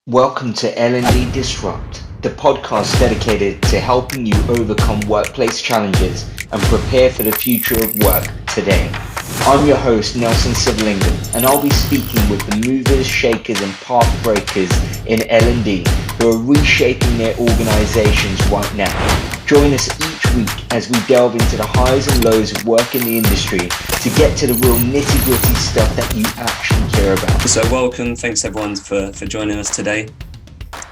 Welcome to L&D Disrupt, the podcast dedicated to helping you overcome workplace challenges and prepare for the future of work today. I'm your host, Nelson Sivalingam, and I'll be speaking with the movers, shakers, and path breakers in L&D who are reshaping their organizations right now. Join us each week as we delve into the highs and lows of work in the industry to get to the real nitty-gritty stuff that you actually care about. So welcome, thanks everyone for joining us today.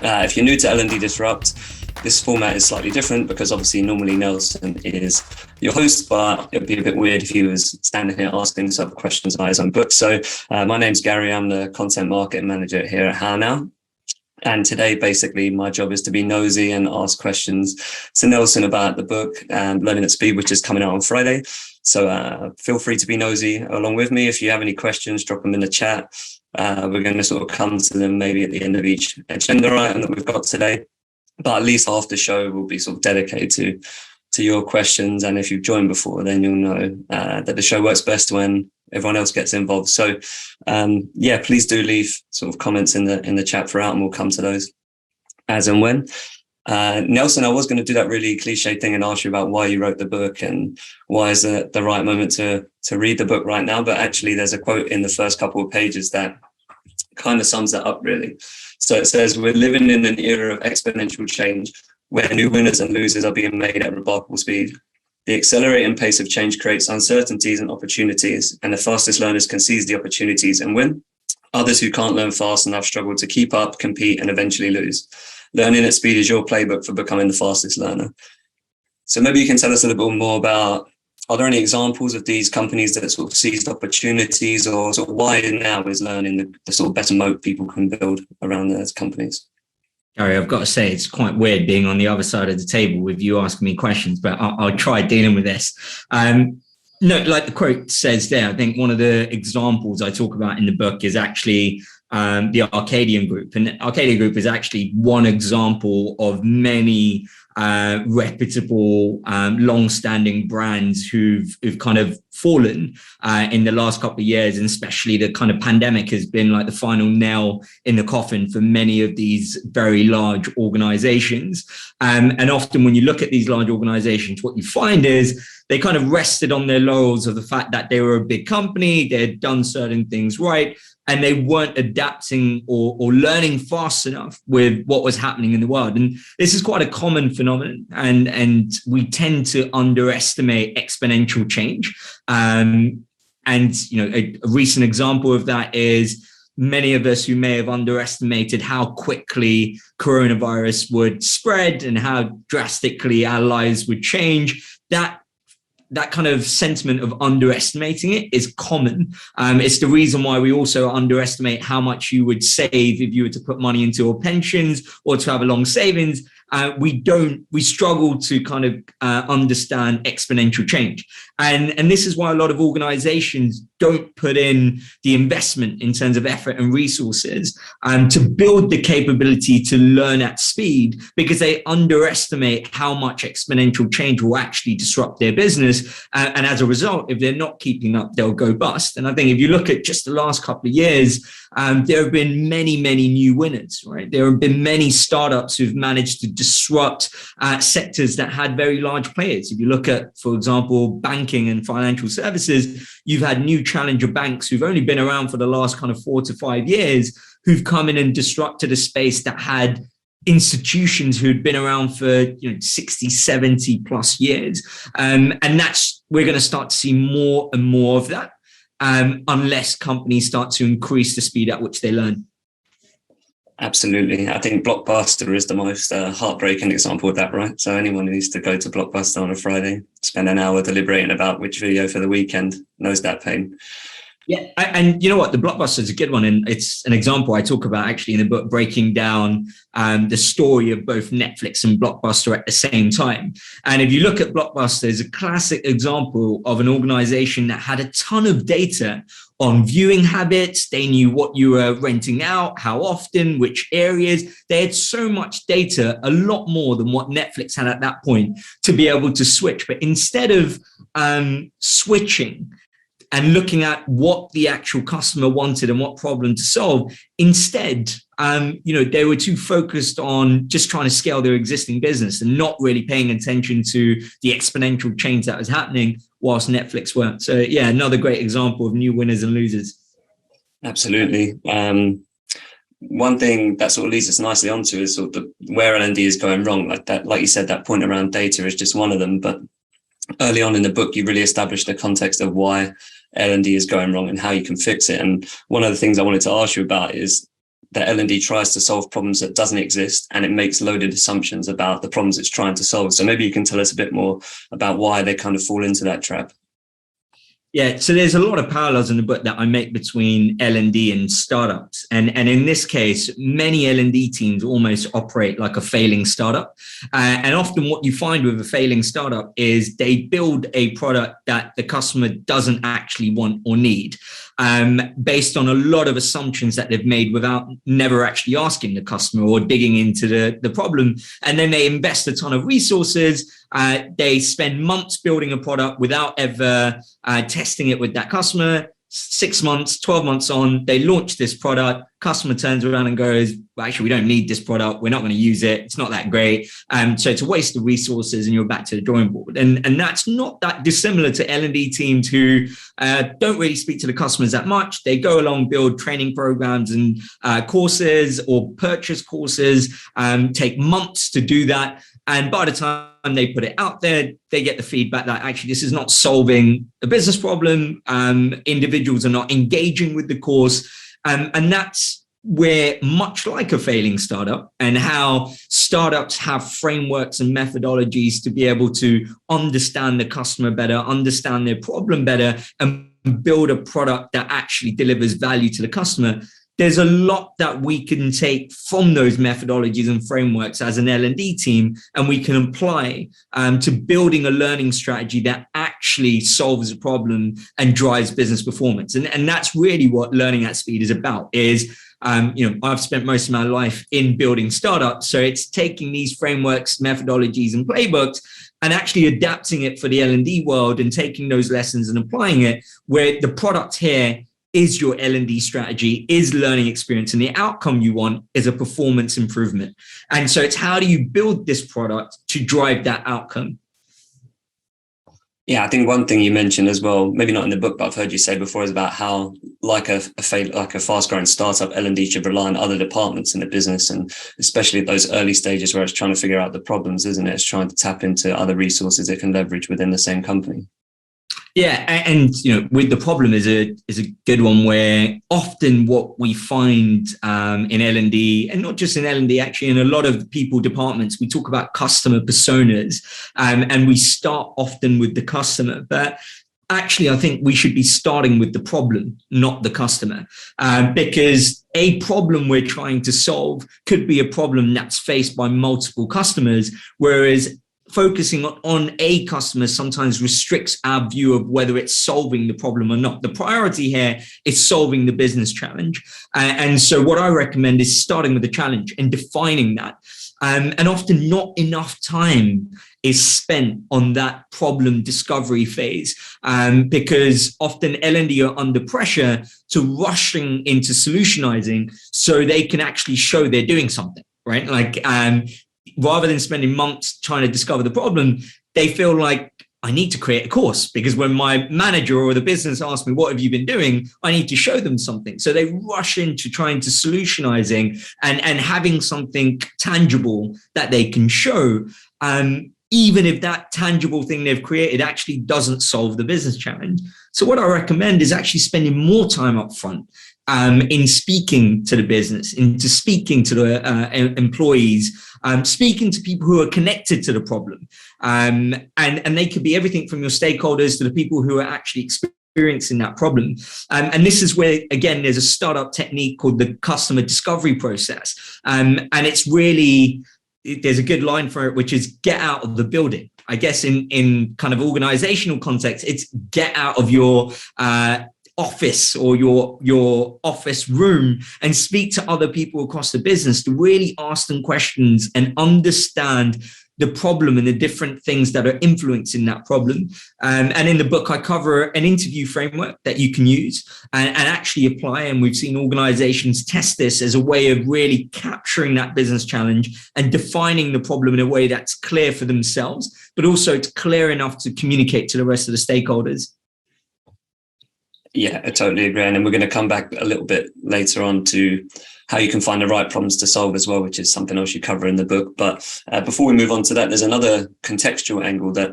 If you're new to L&D Disrupt, this format is slightly different because obviously normally Nelson is your host, but it would be a bit weird if he was standing here asking himself questions on his own book. So my name's Gary, I'm the content marketing manager here at How Now. And today, basically, my job is to be nosy and ask questions to Nelson about the book, Learning at Speed, which is coming out on Friday. So feel free to be nosy along with me. If you have any questions, drop them in the chat. We're going to sort of come to them maybe at the end of each agenda item that we've got today. But at least half the show will be sort of dedicated to your questions. And if you've joined before, then you'll know that the show works best when everyone else gets involved. So please do leave sort of comments in the chat throughout, and we'll come to those as and when. Nelson, I was going to do that really cliche thing and ask you about why you wrote the book and why is it the right moment to read the book right now. But actually, there's a quote in the first couple of pages that kind of sums that up, really. So it says, "We're living in an era of exponential change where new winners and losers are being made at remarkable speed. The accelerating pace of change creates uncertainties and opportunities, and the fastest learners can seize the opportunities and win. Others who can't learn fast enough struggle to keep up, compete, and eventually lose. Learning at speed is your playbook for becoming the fastest learner." So maybe you can tell us a little bit more about, are there any examples of these companies that sort of seized opportunities, or sort of why now is learning the sort of better moat people can build around those companies? Gary, I've got to say, it's quite weird being on the other side of the table with you asking me questions, but I'll try dealing with this. No, like the quote says there, I think one of the examples I talk about in the book is actually the Arcadian Group. And Arcadian Group is actually one example of many reputable, long-standing brands who've kind of fallen in the last couple of years, and especially the kind of pandemic has been like the final nail in the coffin for many of these very large organizations. And often when you look at these large organizations, what you find is they kind of rested on their laurels of the fact that they were a big company, they had done certain things right, and they weren't adapting or learning fast enough with what was happening in the world. And this is quite a common phenomenon, and we tend to underestimate exponential change. And you know, a recent example of that is many of us who may have underestimated how quickly coronavirus would spread and how drastically our lives would change. That kind of sentiment of underestimating it is common. It's the reason why we also underestimate how much you would save if you were to put money into your pensions or to have a long savings. We struggle to kind of understand exponential change. And this is why a lot of organizations don't put in the investment in terms of effort and resources to build the capability to learn at speed, because they underestimate how much exponential change will actually disrupt their business. And as a result, if they're not keeping up, they'll go bust. And I think if you look at just the last couple of years, there have been many, many new winners, right? There have been many startups who've managed to disrupt sectors that had very large players. If you look at, for example, banking and financial services, you've had new challenger banks who've only been around for the last kind of 4 to 5 years, who've come in and disrupted a space that had institutions who'd been around for 60, 70 plus years. And we're going to start to see more and more of that unless companies start to increase the speed at which they learn. Absolutely. I think Blockbuster is the most heartbreaking example of that, right? So anyone who needs to go to Blockbuster on a Friday, spend an hour deliberating about which video for the weekend, knows that pain. Yeah, and you know what? The Blockbuster is a good one, and it's an example I talk about actually in the book, breaking down the story of both Netflix and Blockbuster at the same time. And if you look at Blockbuster, it's a classic example of an organization that had a ton of data on viewing habits. They knew what you were renting out, how often, which areas. They had so much data, a lot more than what Netflix had at that point, to be able to switch. But instead of switching and looking at what the actual customer wanted and what problem to solve, instead, they were too focused on just trying to scale their existing business and not really paying attention to the exponential change that was happening whilst Netflix weren't. So yeah, another great example of new winners and losers. Absolutely. One thing that sort of leads us nicely onto is sort of where L&D is going wrong. Like you said, that point around data is just one of them. But early on in the book, you really established the context of why L&D is going wrong and how you can fix it. And one of the things I wanted to ask you about is that L&D tries to solve problems that doesn't exist, and it makes loaded assumptions about the problems it's trying to solve. So maybe you can tell us a bit more about why they kind of fall into that trap. Yeah, so there's a lot of parallels in the book that I make between L&D and startups. And in this case, many L&D teams almost operate like a failing startup. And often what you find with a failing startup is they build a product that the customer doesn't actually want or need, based on a lot of assumptions that they've made without never actually asking the customer or digging into the problem. And then they invest a ton of resources. They spend months building a product without ever testing it with that customer. 6 months, 12 months on, they launch this product. Customer turns around and goes, well, actually, we don't need this product. We're not going to use it. It's not that great. So it's a waste of resources and you're back to the drawing board. And that's not that dissimilar to L&D teams who don't really speak to the customers that much. They go along, build training programs and courses or purchase courses, take months to do that. And by the time they put it out there, they get the feedback that actually this is not solving a business problem. Individuals are not engaging with the course. And that's where, much like a failing startup, and how startups have frameworks and methodologies to be able to understand the customer better, understand their problem better, and build a product that actually delivers value to the customer. There's a lot that we can take from those methodologies and frameworks as an L&D team, and we can apply to building a learning strategy that actually solves a problem and drives business performance. And that's really what Learning at Speed is about. I've spent most of my life in building startups. So it's taking these frameworks, methodologies, and playbooks and actually adapting it for the L&D world and taking those lessons and applying it, where the product here is your L&D strategy, is learning experience, and the outcome you want is a performance improvement. And so it's how do you build this product to drive that outcome? Yeah, I think one thing you mentioned as well, maybe not in the book, but I've heard you say before, is about how, like a fast-growing startup, L&D should rely on other departments in the business, and especially at those early stages where it's trying to figure out the problems, isn't it? It's trying to tap into other resources it can leverage within the same company. Yeah, and with the problem is a good one, where often what we find in L&D, and not just in L&D, actually in a lot of people departments, we talk about customer personas, and we start often with the customer. But actually, I think we should be starting with the problem, not the customer, because a problem we're trying to solve could be a problem that's faced by multiple customers, whereas focusing on a customer sometimes restricts our view of whether it's solving the problem or not. The priority here is solving the business challenge. And so what I recommend is starting with the challenge and defining that. And often not enough time is spent on that problem discovery phase, because often L&D are under pressure to rushing into solutionizing so they can actually show they're doing something, right? Rather than spending months trying to discover the problem, they feel like, I need to create a course, because when my manager or the business asks me, what have you been doing? I need to show them something. So they rush into trying to solutionizing and having something tangible that they can show, even if that tangible thing they've created actually doesn't solve the business challenge. So what I recommend is actually spending more time up front in speaking to the business, into speaking to the employees, speaking to people who are connected to the problem. And they could be everything from your stakeholders to the people who are actually experiencing that problem. And this is where, again, there's a startup technique called the customer discovery process. And it's really, there's a good line for it, which is get out of the building. I guess in kind of organizational context, it's get out of your office or your office room and speak to other people across the business to really ask them questions and understand the problem and the different things that are influencing that problem. And in the book, I cover an interview framework that you can use and actually apply. And we've seen organizations test this as a way of really capturing that business challenge and defining the problem in a way that's clear for themselves, but also it's clear enough to communicate to the rest of the stakeholders. Yeah, I totally agree. And then we're going to come back a little bit later on to how you can find the right problems to solve as well, which is something else you cover in the book. But before we move on to that, there's another contextual angle that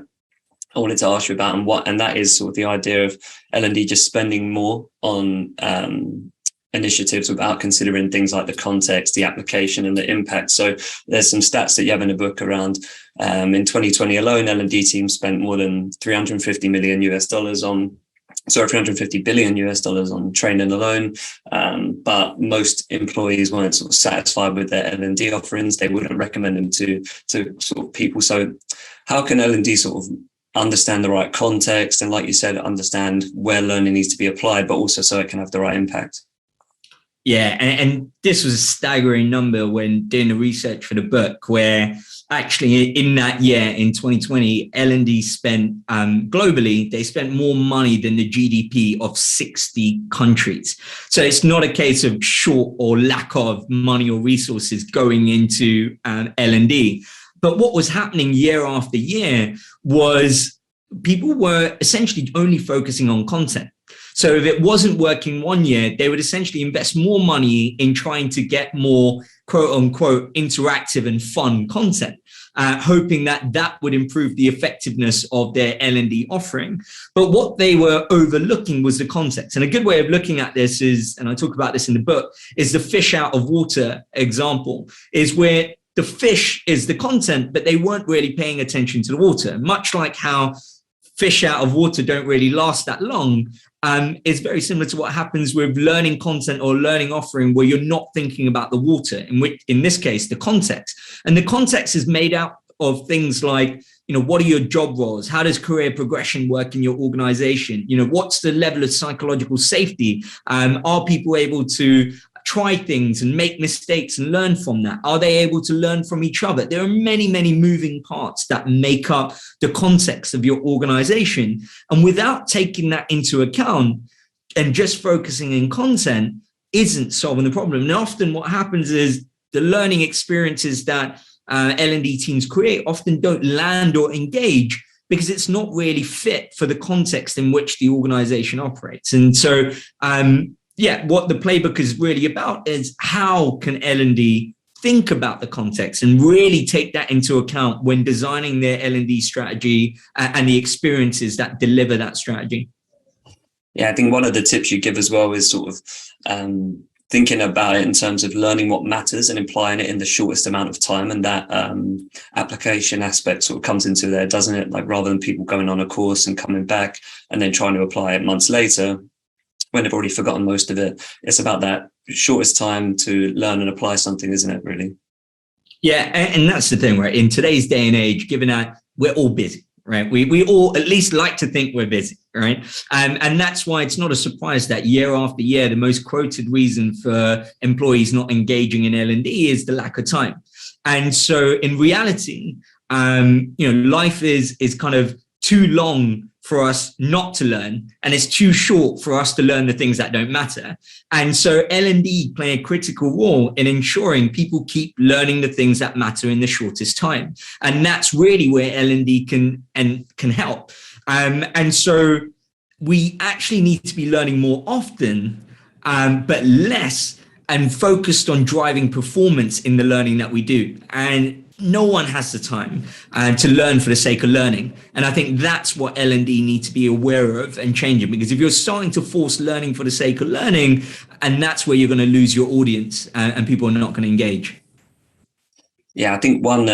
I wanted to ask you about, and that is sort of the idea of L&D just spending more on initiatives without considering things like the context, the application, and the impact. So there's some stats that you have in the book around in 2020 alone, L&D teams spent more than $350 million on 350 billion US dollars on training alone. But most employees weren't sort of satisfied with their L&D offerings. They wouldn't recommend them to sort of people. So how can L&D sort of understand the right context and, like you said, understand where learning needs to be applied, but also so it can have the right impact? Yeah, and this was a staggering number when doing the research for the book, where actually in that year, in 2020, L&D spent globally, they spent more money than the GDP of 60 countries. So it's not a case of short or lack of money or resources going into L&D. But what was happening year after year was people were essentially only focusing on content. So if it wasn't working one year, they would essentially invest more money in trying to get more quote unquote interactive and fun content, hoping that that would improve the effectiveness of their L&D offering. But what they were overlooking was the context. And a good way of looking at this is, and I talk about this in the book, is the fish out of water example, is where the fish is the content, but they weren't really paying attention to the water. Much like how fish out of water don't really last that long, is very similar to what happens with learning content or learning offering, where you're not thinking about the water, in which, in this case, the context. And the context is made out of things like, what are your job roles? How does career progression work in your organization? What's the level of psychological safety? Are people able to try things and make mistakes and learn from that? Are they able to learn from each other? There are many, many moving parts that make up the context of your organization. And without taking that into account and just focusing in content isn't solving the problem. And often what happens is the learning experiences that L&D teams create often don't land or engage because it's not really fit for the context in which the organization operates. And so, what the playbook is really about is how can L&D think about the context and really take that into account when designing their L&D strategy and the experiences that deliver that strategy. Yeah, I think one of the tips you give as well is sort of thinking about it in terms of learning what matters and applying it in the shortest amount of time. And that application aspect sort of comes into there, doesn't it? Like, rather than people going on a course and coming back and then trying to apply it months later, when they've already forgotten most of it. It's about that shortest time to learn and apply something, isn't it, really? Yeah, and that's the thing, right? In today's day and age, given that we're all busy, right? We all at least like to think we're busy, right? And that's why it's not a surprise that year after year, the most quoted reason for employees not engaging in L&D is the lack of time. And so in reality, life is kind of too long for us not to learn, and it's too short for us to learn the things that don't matter. And so L&D play a critical role in ensuring people keep learning the things that matter in the shortest time. And that's really where L&D can help. And so we actually need to be learning more often, but less, and focused on driving performance in the learning that we do. And no one has the time to learn for the sake of learning. And I think that's what L&D need to be aware of and changing, because if you're starting to force learning for the sake of learning, and that's where you're going to lose your audience and people are not going to engage. Yeah, I think one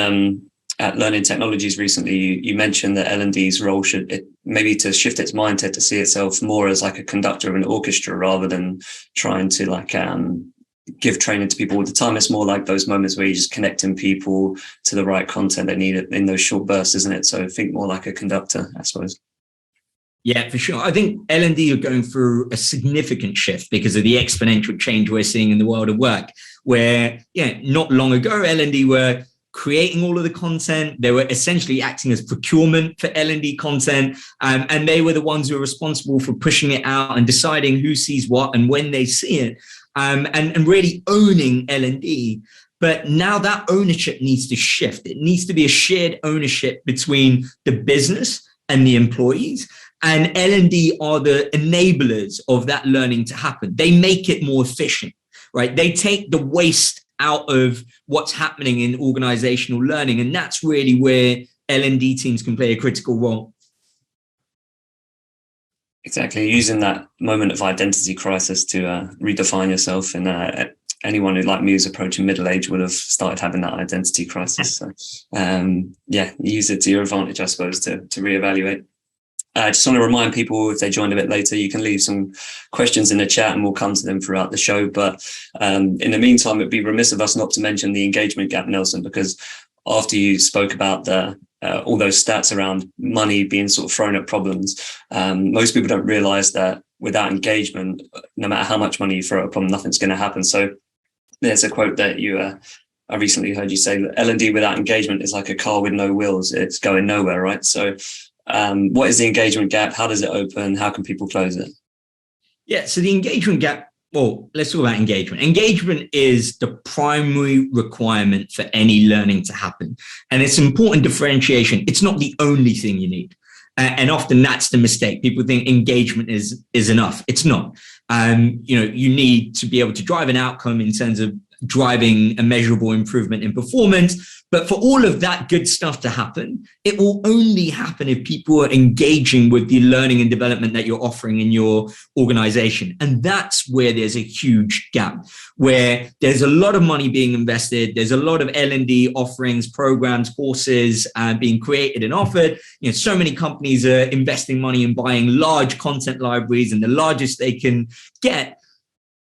at Learning Technologies recently, you mentioned that L&D's role should maybe to shift its mindset to see itself more as like a conductor of an orchestra rather than trying to give training to people all the time. It's more like those moments where you're just connecting people to the right content they need in those short bursts, isn't it? So think more like a conductor, I suppose. Yeah, for sure. I think L&D are going through a significant shift because of the exponential change we're seeing in the world of work, where, not long ago, L&D were creating all of the content. They were essentially acting as procurement for L&D content. And they were the ones who were responsible for pushing it out and deciding who sees what and when they see it, and really owning L&D. But now that ownership needs to shift. It needs to be a shared ownership between the business and the employees. And L&D are the enablers of that learning to happen. They make it more efficient, right? They take the waste out of what's happening in organizational learning. And that's really where L&D teams can play a critical role. Exactly. Using that moment of identity crisis to redefine yourself. And anyone who, like me, who's approaching middle age would have started having that identity crisis. So, use it to your advantage, I suppose, to reevaluate. I just want to remind people, if they joined a bit later, you can leave some questions in the chat and we'll come to them throughout the show. But in the meantime, it'd be remiss of us not to mention the engagement gap, Nelson, because after you spoke about all those stats around money being sort of thrown at problems, most people don't realize that without engagement, no matter how much money you throw at a problem, nothing's going to happen. So there's a quote that I recently heard you say that L&D without engagement is like a car with no wheels. It's going nowhere, right? So what is the engagement gap? How does it open? How can people close it? Yeah, so the engagement gap, well, let's talk about engagement. Engagement is the primary requirement for any learning to happen. And it's an important differentiation. It's not the only thing you need. And often that's the mistake. People think engagement is enough. It's not. You need to be able to drive an outcome in terms of driving a measurable improvement in performance. But for all of that good stuff to happen, it will only happen if people are engaging with the learning and development that you're offering in your organization. And that's where there's a huge gap, where there's a lot of money being invested. There's a lot of L&D offerings, programs, courses being created and offered. So many companies are investing money in buying large content libraries and the largest they can get.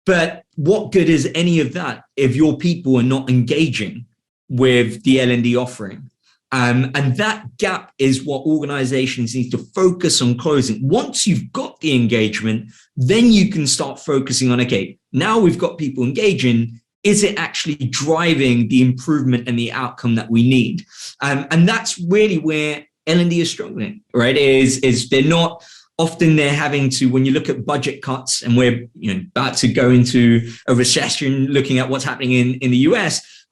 But what good is any of that if your people are not engaging with the L&D offering? And that gap is what organizations need to focus on closing. Once you've got the engagement, then you can start focusing on, okay, now we've got people engaging. Is it actually driving the improvement and the outcome that we need? And that's really where L&D is struggling, right? Is they're not... Often they're having to, when you look at budget cuts, and we're about to go into a recession, looking at what's happening in the US,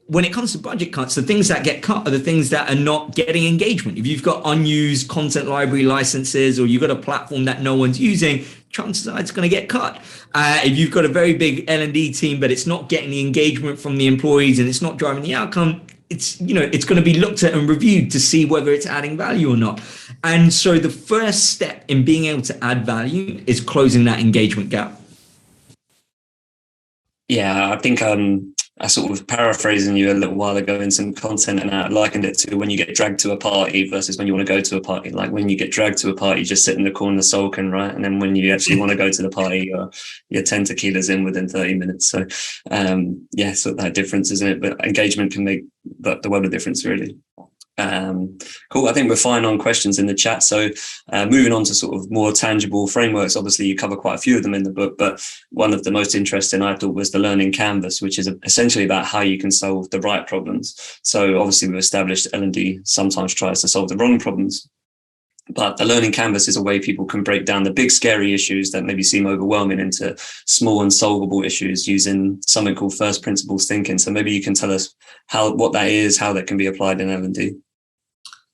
when it comes to budget cuts, the things that get cut are the things that are not getting engagement. If you've got unused content library licenses, or you've got a platform that no one's using, chances are it's going to get cut. If you've got a very big L&D team, but it's not getting the engagement from the employees and it's not driving the outcome, it's going to be looked at and reviewed to see whether it's adding value or not. And so the first step in being able to add value is closing that engagement gap. Yeah, I think I sort of paraphrasing you a little while ago in some content, and I likened it to when you get dragged to a party versus when you want to go to a party. Like when you get dragged to a party, you just sit in the corner sulking, right? And then when you actually want to go to the party, you're 10 tequilas in within 30 minutes. So so that difference, isn't it? But engagement can make the world of difference, really. Cool. I think we're fine on questions in the chat. So moving on to sort of more tangible frameworks. Obviously, you cover quite a few of them in the book, but one of the most interesting I thought was the learning canvas, which is essentially about how you can solve the right problems. So obviously, we've established L&D sometimes tries to solve the wrong problems. But the learning canvas is a way people can break down the big, scary issues that maybe seem overwhelming into small and solvable issues using something called first principles thinking. So maybe you can tell us what that is, how that can be applied in L&D.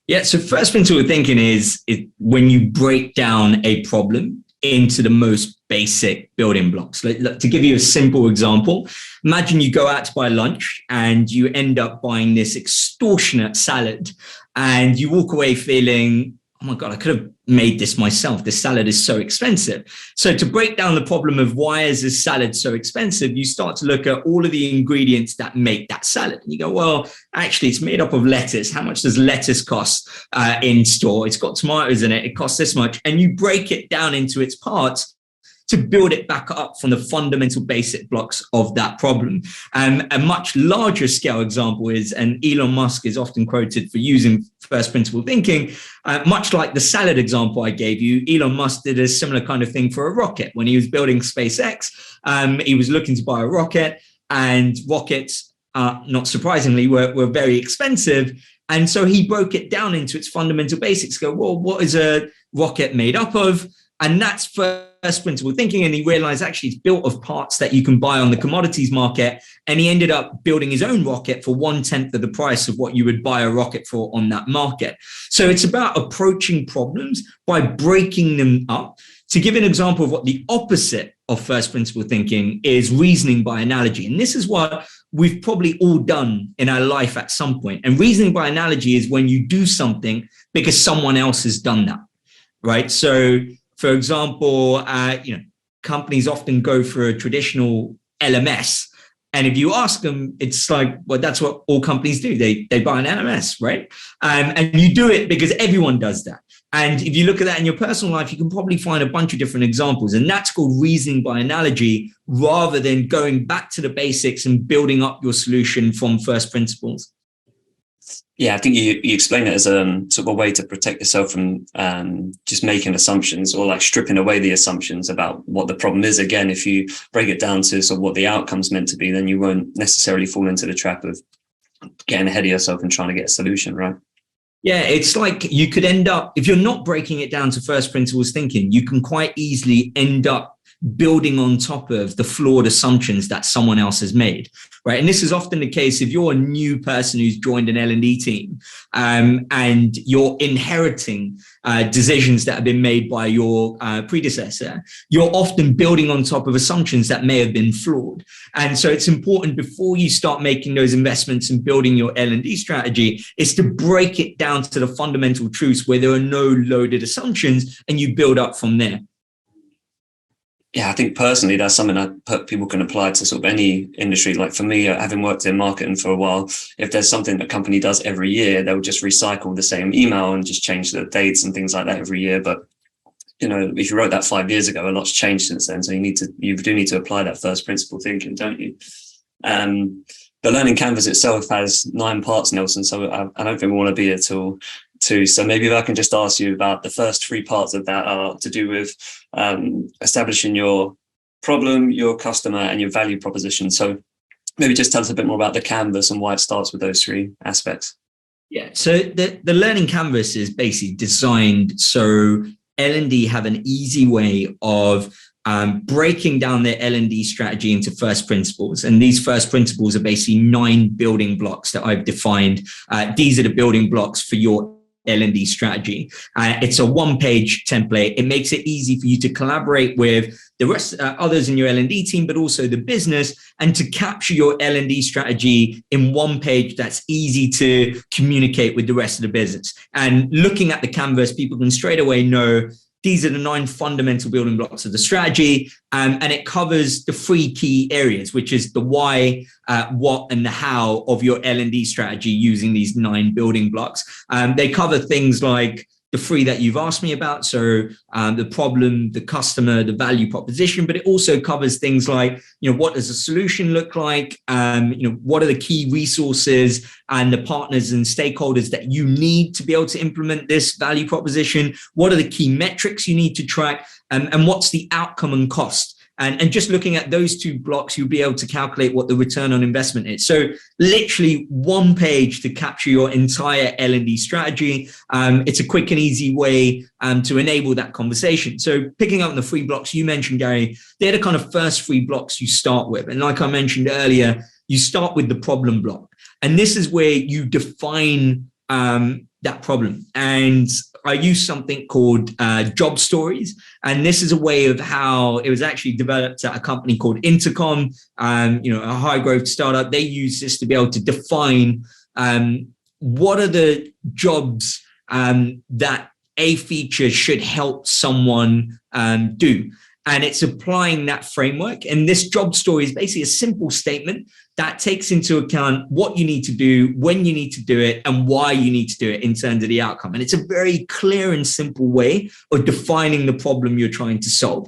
Yeah, so first principle thinking is when you break down a problem into the most basic building blocks. To give you a simple example, imagine you go out to buy lunch and you end up buying this extortionate salad and you walk away feeling, oh my God, I could have made this myself. This salad is so expensive. So to break down the problem of why is this salad so expensive, you start to look at all of the ingredients that make that salad. And you go, well, actually, it's made up of lettuce. How much does lettuce cost in store? It's got tomatoes in it. It costs this much. And you break it down into its parts to build it back up from the fundamental basic blocks of that problem. A much larger scale example is, and Elon Musk is often quoted for using first principle thinking, much like the salad example I gave you, Elon Musk did a similar kind of thing for a rocket. When he was building SpaceX, he was looking to buy a rocket, and rockets not surprisingly, were very expensive. And so he broke it down into its fundamental basics. Go, well, what is a rocket made up of? And that's first principle thinking. And he realized actually it's built of parts that you can buy on the commodities market. And he ended up building his own rocket for 1/10 of the price of what you would buy a rocket for on that market. So it's about approaching problems by breaking them up. To give an example of what the opposite of first principle thinking is, reasoning by analogy. And this is what we've probably all done in our life at some point. And reasoning by analogy is when you do something because someone else has done that, right? So, for example, companies often go for a traditional LMS. And if you ask them, it's like, well, that's what all companies do. They buy an LMS, right? And you do it because everyone does that. And if you look at that in your personal life, you can probably find a bunch of different examples. And that's called reasoning by analogy, rather than going back to the basics and building up your solution from first principles. Yeah, I think you explain it as a sort of a way to protect yourself from just making assumptions, or like stripping away the assumptions about what the problem is. Again, if you break it down to sort of what the outcome's meant to be, then you won't necessarily fall into the trap of getting ahead of yourself and trying to get a solution, right? Yeah, it's like you could end up, if you're not breaking it down to first principles thinking, you can quite easily end up building on top of the flawed assumptions that someone else has made, right? And this is often the case if you're a new person who's joined an L&D team, and you're inheriting decisions that have been made by your predecessor. You're often building on top of assumptions that may have been flawed. And so it's important, before you start making those investments and building your L&D strategy, is to break it down to the fundamental truths where there are no loaded assumptions, and you build up from there. Yeah, I think personally that's something that people can apply to sort of any industry. Like for me, having worked in marketing for a while, if there's something a company does every year, they'll just recycle the same email and just change the dates and things like that every year. But if you wrote that 5 years ago, a lot's changed since then. So you do need to apply that first principle thinking, don't you? The learning canvas itself has 9 parts, Nelson. So I don't think we want to be here till 2. So maybe if I can just ask you about the first 3 parts of that are to do with establishing your problem, your customer, and your value proposition. So maybe just tell us a bit more about the canvas and why it starts with those 3 aspects. Yeah, so the learning canvas is basically designed so L&D have an easy way of breaking down their L&D strategy into first principles. And these first principles are basically 9 building blocks that I've defined. These are the building blocks for your L&D strategy. It's a 1-page template. It makes it easy for you to collaborate with the rest others in your L&D team, but also the business, and to capture your L&D strategy in 1 page that's easy to communicate with the rest of the business. And looking at the canvas, people can straight away know these are the 9 fundamental building blocks of the strategy. And it covers the 3 key areas, which is the why, what, and the how of your L&D strategy using these 9 building blocks. They cover things like the 3 that you've asked me about. So the problem, the customer, the value proposition, but it also covers things like, what does a solution look like? What are the key resources and the partners and stakeholders that you need to be able to implement this value proposition? What are the key metrics you need to track? And what's the outcome and cost? And just looking at those 2 blocks, you'll be able to calculate what the return on investment is. So literally 1 page to capture your entire L&D strategy. It's a quick and easy way to enable that conversation. So picking up the 3 blocks you mentioned, Gary, they're the kind of first 3 blocks you start with. And like I mentioned earlier, you start with the problem block. And this is where you define that problem. And I use something called job stories. And this is a way of how it was actually developed at a company called Intercom, a high growth startup. They use this to be able to define what are the jobs that a feature should help someone do. And it's applying that framework. And this job story is basically a simple statement that takes into account what you need to do, when you need to do it, and why you need to do it in terms of the outcome. And it's a very clear and simple way of defining the problem you're trying to solve.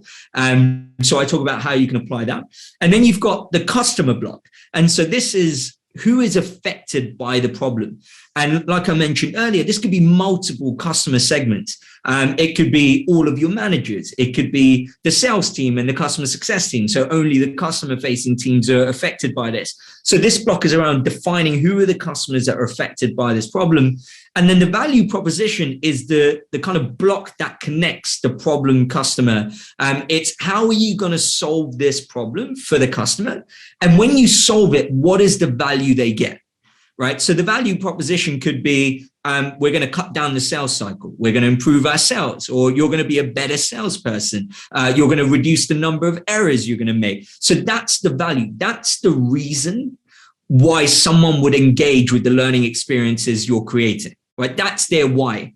So I talk about how you can apply that. And then you've got the customer block. And so this is who is affected by the problem. And like I mentioned earlier, this could be multiple customer segments. It could be all of your managers. It could be the sales team and the customer success team. So only the customer facing teams are affected by this. So this block is around defining who are the customers that are affected by this problem. And then the value proposition is the kind of block that connects the problem customer. It's how are you going to solve this problem for the customer? And when you solve it, what is the value they get? Right. So the value proposition could be we're going to cut down the sales cycle. We're going to improve our sales, or you're going to be a better salesperson. You're going to reduce the number of errors you're going to make. So that's the value. That's the reason why someone would engage with the learning experiences you're creating. Right. That's their why.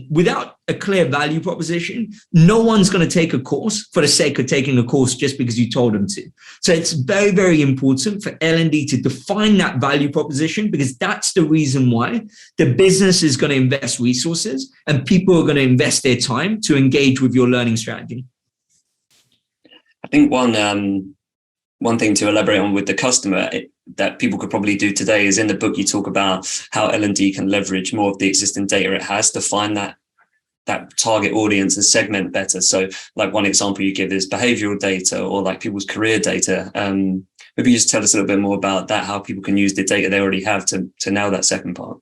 Without a clear value proposition, no one's going to take a course for the sake of taking a course just because you told them to. So it's very, very important for L&D to define that value proposition, because that's the reason why the business is going to invest resources and people are going to invest their time to engage with your learning strategy. I think one thing to elaborate on with the customer that people could probably do today is, in the book you talk about how L&D can leverage more of the existing data it has to find that target audience and segment better. So like one example you give is behavioral data, or like people's career data. Maybe you just tell us a little bit more about that, how people can use the data they already have to nail that second part.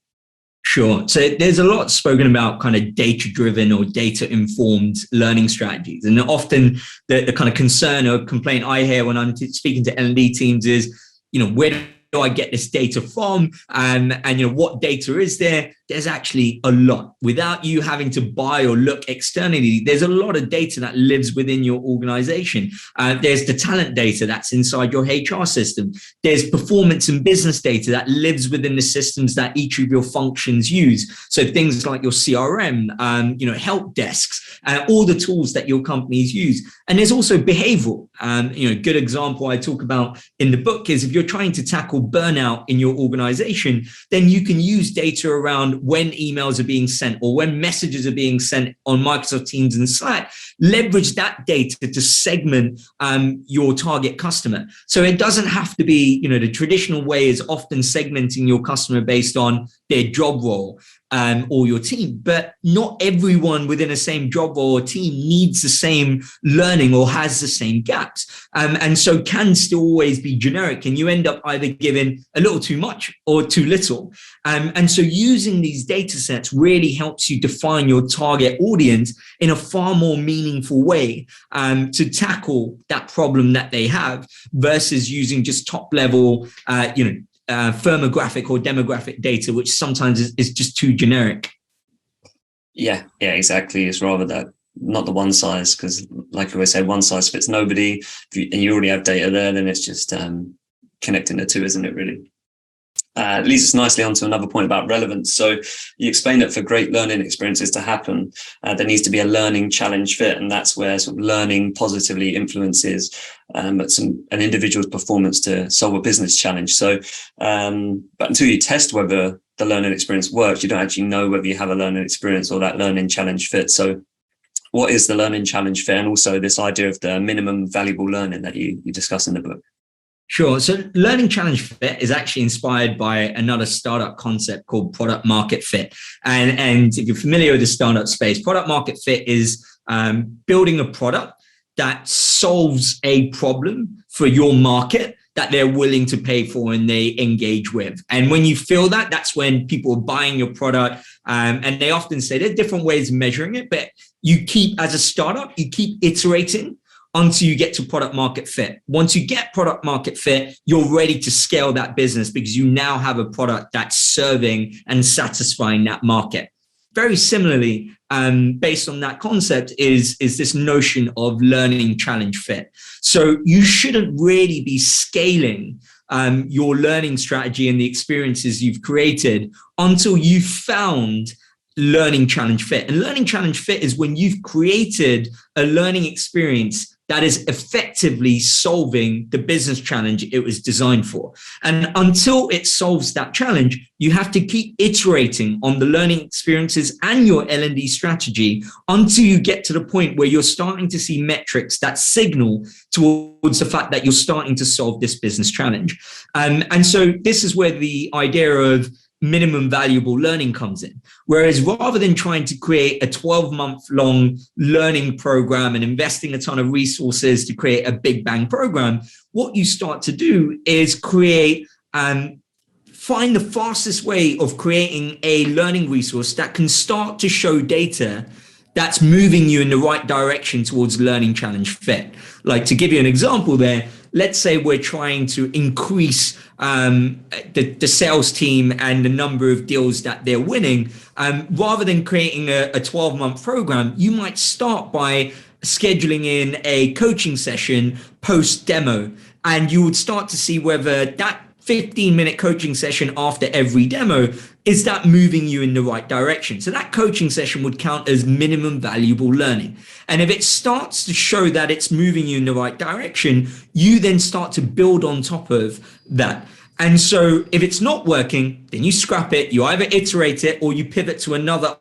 Sure. So there's a lot spoken about kind of data-driven or data-informed learning strategies. And often the kind of concern or complaint I hear when I'm speaking to L&D teams is, where do I get this data from? And what data is there? There's actually a lot. Without you having to buy or look externally, there's a lot of data that lives within your organization. There's the talent data that's inside your HR system. There's performance and business data that lives within the systems that each of your functions use. So things like your CRM, help desks, all the tools that your companies use. And there's also behavioral. Good example I talk about in the book is if you're trying to tackle burnout in your organization, then you can use data around when emails are being sent or when messages are being sent on Microsoft Teams and Slack. Leverage that data to segment your target customer. So it doesn't have to be, the traditional way is often segmenting your customer based on their job role or your team, but not everyone within the same job role or team needs the same learning or has the same gaps. And so can still always be generic, and you end up either giving a little too much or too little. And so using these data sets really helps you define your target audience in a far more meaningful way to tackle that problem that they have, versus using just top level, firmographic or demographic data, which sometimes is just too generic. Yeah, exactly. It's rather that, not the one size, because like I always say, one size fits nobody. And you already have data there, then it's just connecting the two, isn't it, really? Leads us nicely onto another point about relevance. So you explained that for great learning experiences to happen, there needs to be a learning challenge fit, and that's where sort of learning positively influences an individual's performance to solve a business challenge. So, but until you test whether the learning experience works, you don't actually know whether you have a learning experience or that learning challenge fit. So what is the learning challenge fit, and also this idea of the minimum valuable learning that you discuss in the book? Sure. So learning challenge fit is actually inspired by another startup concept called product market fit. And if you're familiar with the startup space, product market fit is building a product that solves a problem for your market that they're willing to pay for and they engage with. And when you feel that, that's when people are buying your product. And they often say there are different ways of measuring it, but you keep, as a startup, you keep iterating until you get to product market fit. Once you get product market fit, you're ready to scale that business because you now have a product that's serving and satisfying that market. Very similarly, based on that concept is this notion of learning challenge fit. So you shouldn't really be scaling your learning strategy and the experiences you've created until you've found learning challenge fit. And learning challenge fit is when you've created a learning experience that is effectively solving the business challenge it was designed for. And until it solves that challenge, you have to keep iterating on the learning experiences and your L&D strategy until you get to the point where you're starting to see metrics that signal towards the fact that you're starting to solve this business challenge. And so this is where the idea of minimum valuable learning comes in. Whereas rather than trying to create a 12-month long learning program and investing a ton of resources to create a big bang program, what you start to do is create find the fastest way of creating a learning resource that can start to show data that's moving you in the right direction towards learning challenge fit. Like, to give you an example there, let's say we're trying to increase the sales team and the number of deals that they're winning. Rather than creating a 12-month program, you might start by scheduling in a coaching session post demo, and you would start to see whether that 15-minute coaching session after every demo, is that moving you in the right direction? So that coaching session would count as minimum valuable learning. And if it starts to show that it's moving you in the right direction, you then start to build on top of that. And so if it's not working, then you scrap it, you either iterate it or you pivot to another,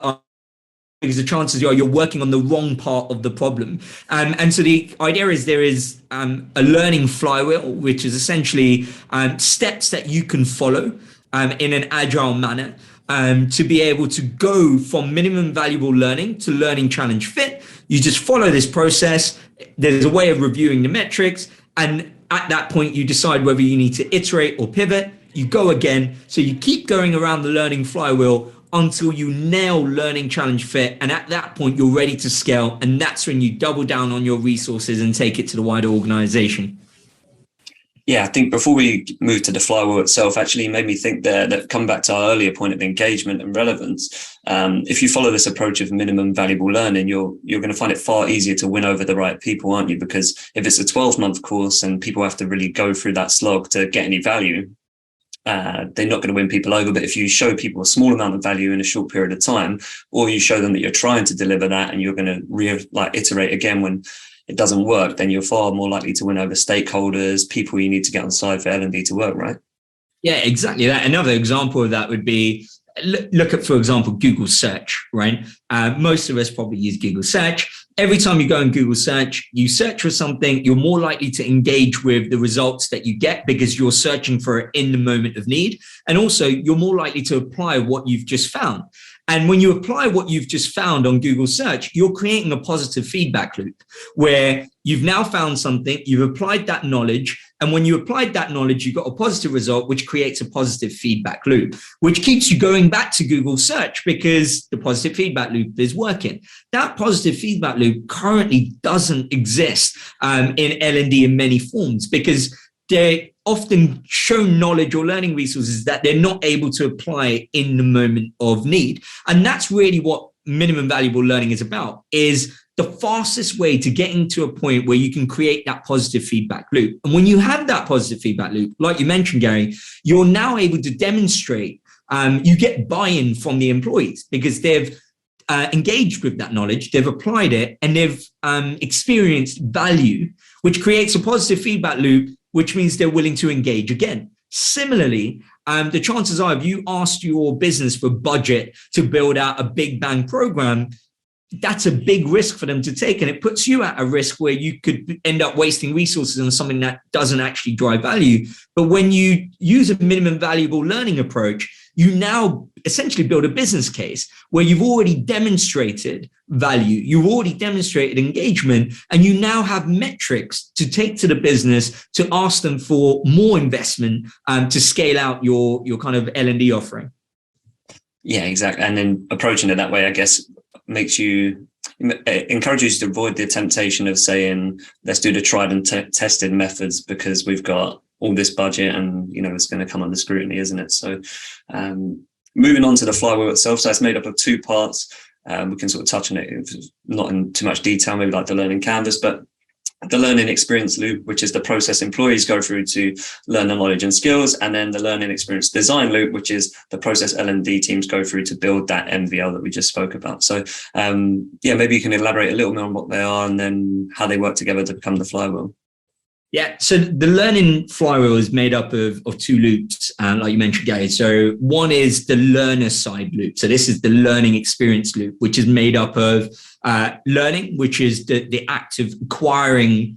because the chances are you're working on the wrong part of the problem. And so the idea is there is a learning flywheel, which is essentially steps that you can follow in an agile manner to be able to go from minimum valuable learning to learning challenge fit. You just follow this process. There's a way of reviewing the metrics. And at that point, you decide whether you need to iterate or pivot. You go again. So you keep going around the learning flywheel until you nail learning challenge fit. And at that point, you're ready to scale. And that's when you double down on your resources and take it to the wider organization. Yeah, I think before we move to the flywheel itself, actually made me think there that come back to our earlier point of engagement and relevance. If you follow this approach of minimum valuable learning, you're going to find it far easier to win over the right people, aren't you? Because if it's a 12-month course and people have to really go through that slog to get any value, they're not going to win people over. But if you show people a small amount of value in a short period of time, or you show them that you're trying to deliver that and you're going to iterate again when it doesn't work, then you're far more likely to win over stakeholders, people you need to get on side for L&D to work, right? Yeah, exactly that. Another example of that would be, look at, for example, Google search, right? Most of us probably use Google search. Every time you go in Google search, you search for something, you're more likely to engage with the results that you get because you're searching for it in the moment of need. And also, you're more likely to apply what you've just found. And when you apply what you've just found on Google search, you're creating a positive feedback loop where you've now found something, you've applied that knowledge. And when you applied that knowledge, you got a positive result, which creates a positive feedback loop, which keeps you going back to Google search because the positive feedback loop is working. That positive feedback loop currently doesn't exist in L&D in many forms because they're often shown knowledge or learning resources that they're not able to apply in the moment of need. And that's really what minimum valuable learning is about, is the fastest way to getting to a point where you can create that positive feedback loop. And when you have that positive feedback loop, like you mentioned, Gary, you're now able to demonstrate, you get buy-in from the employees because they've engaged with that knowledge, they've applied it, and they've experienced value, which creates a positive feedback loop, which means they're willing to engage again. Similarly, the chances are if you asked your business for budget to build out a big bang program, that's a big risk for them to take. And it puts you at a risk where you could end up wasting resources on something that doesn't actually drive value. But when you use a minimum valuable learning approach, you now essentially build a business case where you've already demonstrated value, you've already demonstrated engagement, and you now have metrics to take to the business to ask them for more investment to scale out your kind of L&D offering. Yeah, exactly. And then approaching it that way, I guess, encourages you to avoid the temptation of saying, let's do the tried and tested methods because we've got all this budget and, it's going to come under scrutiny, isn't it? So moving on to the flywheel itself. So it's made up of two parts. We can sort of touch on it, not in too much detail, maybe like the learning canvas, but the learning experience loop, which is the process employees go through to learn the knowledge and skills, and then the learning experience design loop, which is the process L&D teams go through to build that MVL that we just spoke about. So maybe you can elaborate a little more on what they are and then how they work together to become the flywheel. Yeah, so the learning flywheel is made up of two loops, like you mentioned, Gary. So one is the learner side loop. So this is the learning experience loop, which is made up of learning, which is the act of acquiring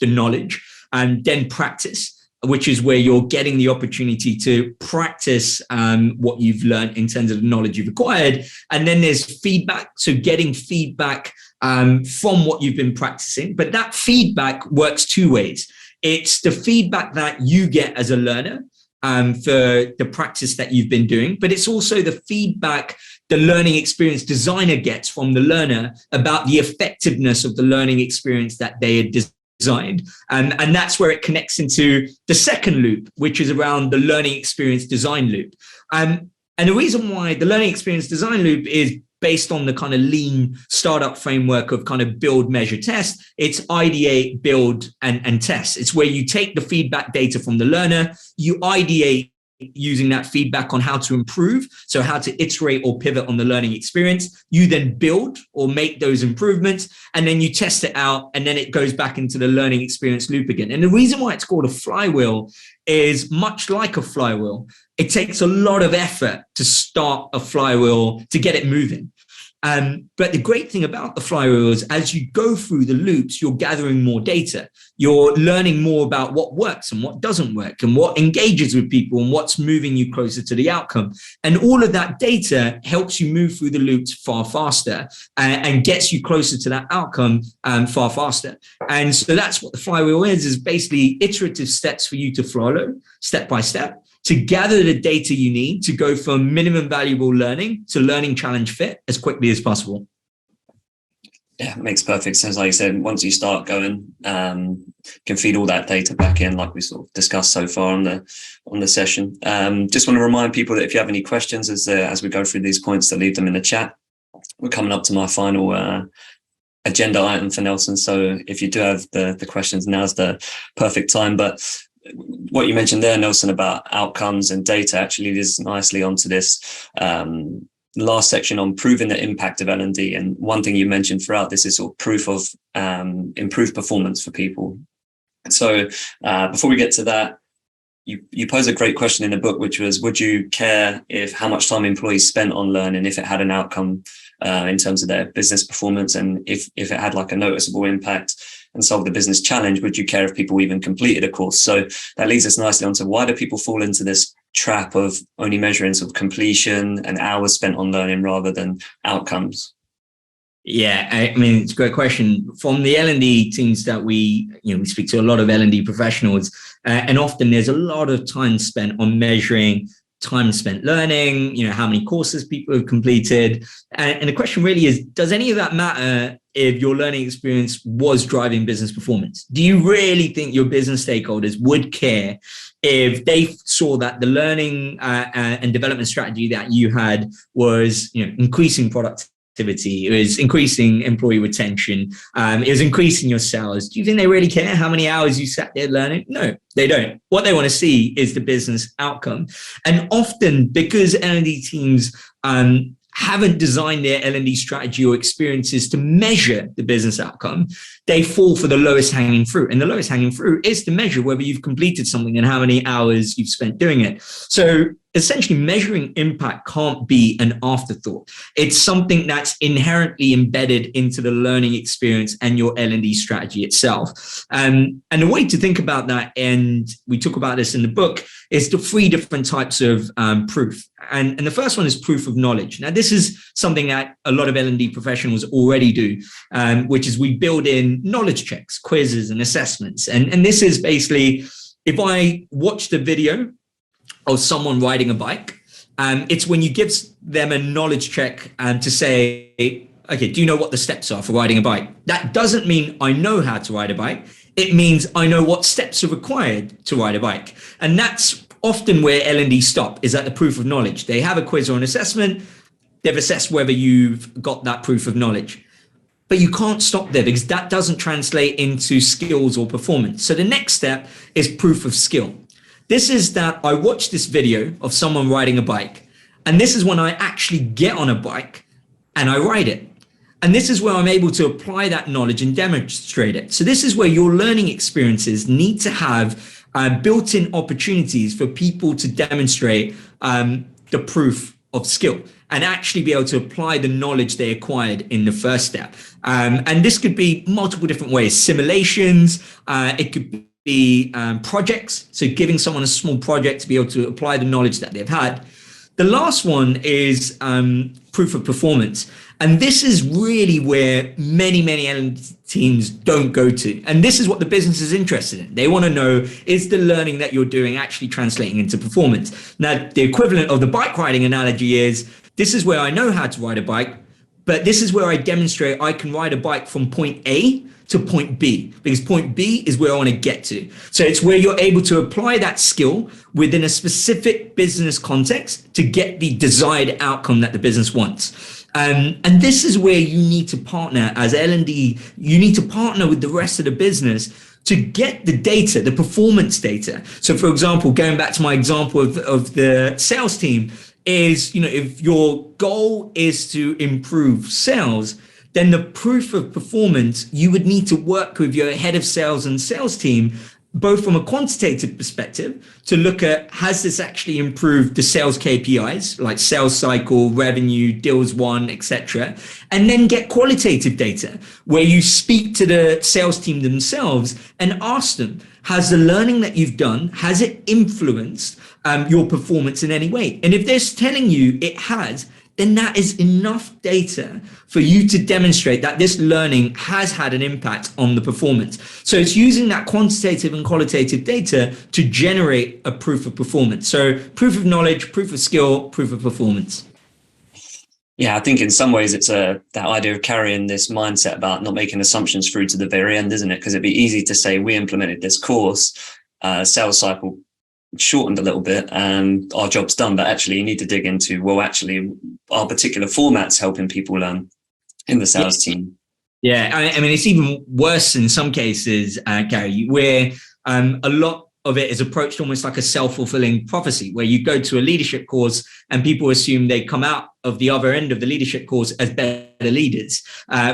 the knowledge, and then practice, which is where you're getting the opportunity to practice what you've learned in terms of the knowledge you've acquired. And then there's feedback, so getting feedback from what you've been practicing. But that feedback works two ways. It's the feedback that you get as a learner for the practice that you've been doing, but it's also the feedback the learning experience designer gets from the learner about the effectiveness of the learning experience that they had designed. And that's where it connects into the second loop, which is around the learning experience design loop. And the reason why the learning experience design loop is based on the kind of lean startup framework of kind of build, measure, test. It's ideate, build, and test. It's where you take the feedback data from the learner, you ideate using that feedback on how to improve, so how to iterate or pivot on the learning experience. You then build or make those improvements, and then you test it out, and then it goes back into the learning experience loop again. And the reason why it's called a flywheel is, much like a flywheel, it takes a lot of effort to start a flywheel, to get it moving. But the great thing about the flywheel is, as you go through the loops, you're gathering more data. You're learning more about what works and what doesn't work, and what engages with people, and what's moving you closer to the outcome. And all of that data helps you move through the loops far faster and gets you closer to that outcome far faster. And so that's what the flywheel is basically iterative steps for you to follow step by step, to gather the data you need to go from minimum valuable learning to learning challenge fit as quickly as possible. Yeah, it makes perfect sense. Like you said, once you start going, can feed all that data back in, like we sort of discussed so far on the session. Just want to remind people that if you have any questions as we go through these points, to leave them in the chat. We're coming up to my final agenda item for Nelson. So if you do have the questions, now's the perfect time. But what you mentioned there, Nelson, about outcomes and data actually leads nicely onto this last section on proving the impact of L&D. And one thing you mentioned throughout this is sort of proof of improved performance for people. So before we get to that, you pose a great question in the book, which was, would you care if how much time employees spent on learning, if it had an outcome in terms of their business performance, and if it had like a noticeable impact and solve the business challenge, would you care if people even completed a course? So that leads us nicely onto, why do people fall into this trap of only measuring sort of completion and hours spent on learning rather than outcomes? Yeah, I mean, it's a great question. From the L&D teams that we speak to a lot of L&D professionals, and often there's a lot of time spent on measuring time spent learning, how many courses people have completed. And the question really is, does any of that matter if your learning experience was driving business performance? Do you really think your business stakeholders would care if they saw that the learning and development strategy that you had was increasing productivity, it was increasing employee retention, it was increasing your sales? Do you think they really care how many hours you sat there learning? No, they don't. What they want to see is the business outcome. And often, because L&D teams haven't designed their L&D strategy or experiences to measure the business outcome, they fall for the lowest hanging fruit. And the lowest hanging fruit is to measure whether you've completed something and how many hours you've spent doing it. So essentially, measuring impact can't be an afterthought. It's something that's inherently embedded into the learning experience and your L&D strategy itself. And the way to think about that, and we talk about this in the book, is the three different types of proof. And the first one is proof of knowledge. Now, this is something that a lot of L&D professionals already do, which is we build in knowledge checks, quizzes, and assessments. And this is basically, if I watch the video of someone riding a bike, it's when you give them a knowledge check to say, okay, do you know what the steps are for riding a bike? That doesn't mean I know how to ride a bike. It means I know what steps are required to ride a bike. And that's often where L&D stop, is at the proof of knowledge. They have a quiz or an assessment. They've assessed whether you've got that proof of knowledge. But you can't stop there because that doesn't translate into skills or performance. So the next step is proof of skill. This is that I watched this video of someone riding a bike, and this is when I actually get on a bike and I ride it. And this is where I'm able to apply that knowledge and demonstrate it. So this is where your learning experiences need to have built-in opportunities for people to demonstrate the proof of skill and actually be able to apply the knowledge they acquired in the first step. And this could be multiple different ways: simulations, it could be projects, so giving someone a small project to be able to apply the knowledge that they've had. The last one is proof of performance. And this is really where many L&D teams don't go to. And this is what the business is interested in. They want to know, is the learning that you're doing actually translating into performance? Now, the equivalent of the bike riding analogy is, this is where I know how to ride a bike, but this is where I demonstrate I can ride a bike from point A to point B, because point B is where I want to get to. So it's where you're able to apply that skill within a specific business context to get the desired outcome that the business wants. And this is where you need to partner as L&D. You need to partner with the rest of the business to get the data, the performance data. So for example, going back to my example of the sales team, is, if your goal is to improve sales, then the proof of performance, you would need to work with your head of sales and sales team, both from a quantitative perspective, to look at, has this actually improved the sales KPIs, like sales cycle, revenue, deals won, etc., and then get qualitative data where you speak to the sales team themselves and ask them, has the learning that you've done, has it influenced your performance in any way? And if they're telling you it has, then that is enough data for you to demonstrate that this learning has had an impact on the performance. So it's using that quantitative and qualitative data to generate a proof of performance. So proof of knowledge, proof of skill, proof of performance. Yeah, I think in some ways it's that idea of carrying this mindset about not making assumptions through to the very end, isn't it? Because it'd be easy to say we implemented this course, sales cycle shortened a little bit and our job's done, but actually you need to dig into, well, actually our particular format's helping people learn in the sales team. Yeah, I mean, it's even worse in some cases, Gary, where a lot of it is approached almost like a self-fulfilling prophecy, where you go to a leadership course and people assume they come out of the other end of the leadership course as better leaders,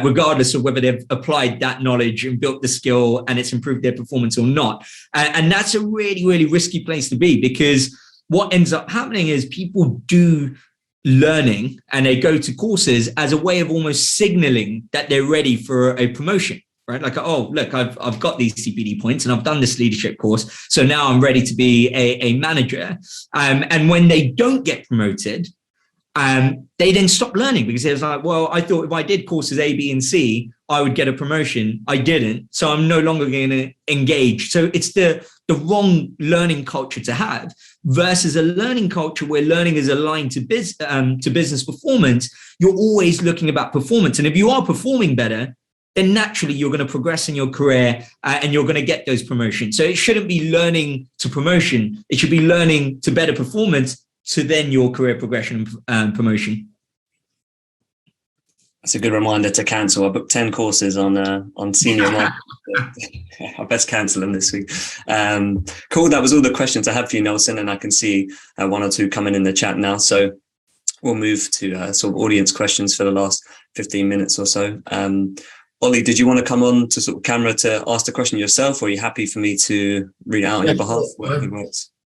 regardless of whether they've applied that knowledge and built the skill and it's improved their performance or not. And that's a really risky place to be, because what ends up happening is people do learning and they go to courses as a way of almost signaling that they're ready for a promotion. Right? Like, oh, look, I've got these CPD points and I've done this leadership course. So now I'm ready to be a manager. And when they don't get promoted, they then stop learning, because it's like, well, I thought if I did courses A, B, and C, I would get a promotion. I didn't. So I'm no longer going to engage. So it's the wrong learning culture to have, versus a learning culture where learning is aligned to business performance. You're always looking about performance. And if you are performing better, then naturally you're going to progress in your career and you're going to get those promotions. So it shouldn't be learning to promotion. It should be learning to better performance to then your career progression and promotion. That's a good reminder to cancel. I booked 10 courses on senior marketing. I best cancel them this week. Cool. That was all the questions I had for you, Nelson, and I can see one or two coming in the chat now. So we'll move to sort of audience questions for the last 15 minutes or so. Ollie, did you want to come on to sort of camera to ask the question yourself, or are you happy for me to read it out on your behalf?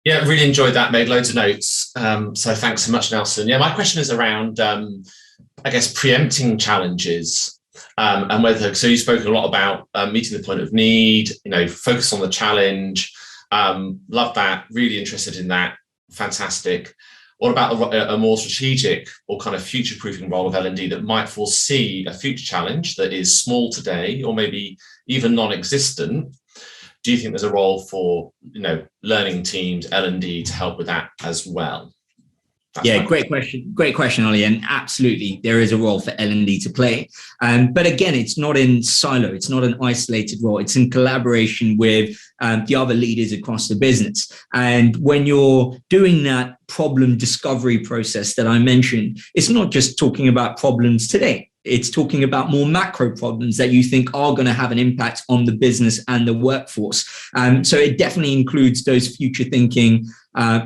Yeah, really enjoyed that, made loads of notes. So thanks so much, Nelson. Yeah, my question is around, I guess, preempting challenges and whether, so you've spoken a lot about meeting the point of need, focus on the challenge. Love that, really interested in that, fantastic. What about a more strategic or kind of future-proofing role of L&D that might foresee a future challenge that is small today or maybe even non-existent? Do you think there's a role for, learning teams, L&D, to help with that as well? Yeah, great question, Ollie. And absolutely, there is a role for L&D to play. But again, it's not in silo. It's not an isolated role. It's in collaboration with the other leaders across the business. And when you're doing that problem discovery process that I mentioned, it's not just talking about problems today. it's talking about more macro problems that you think are going to have an impact on the business and the workforce. So it definitely includes those future thinking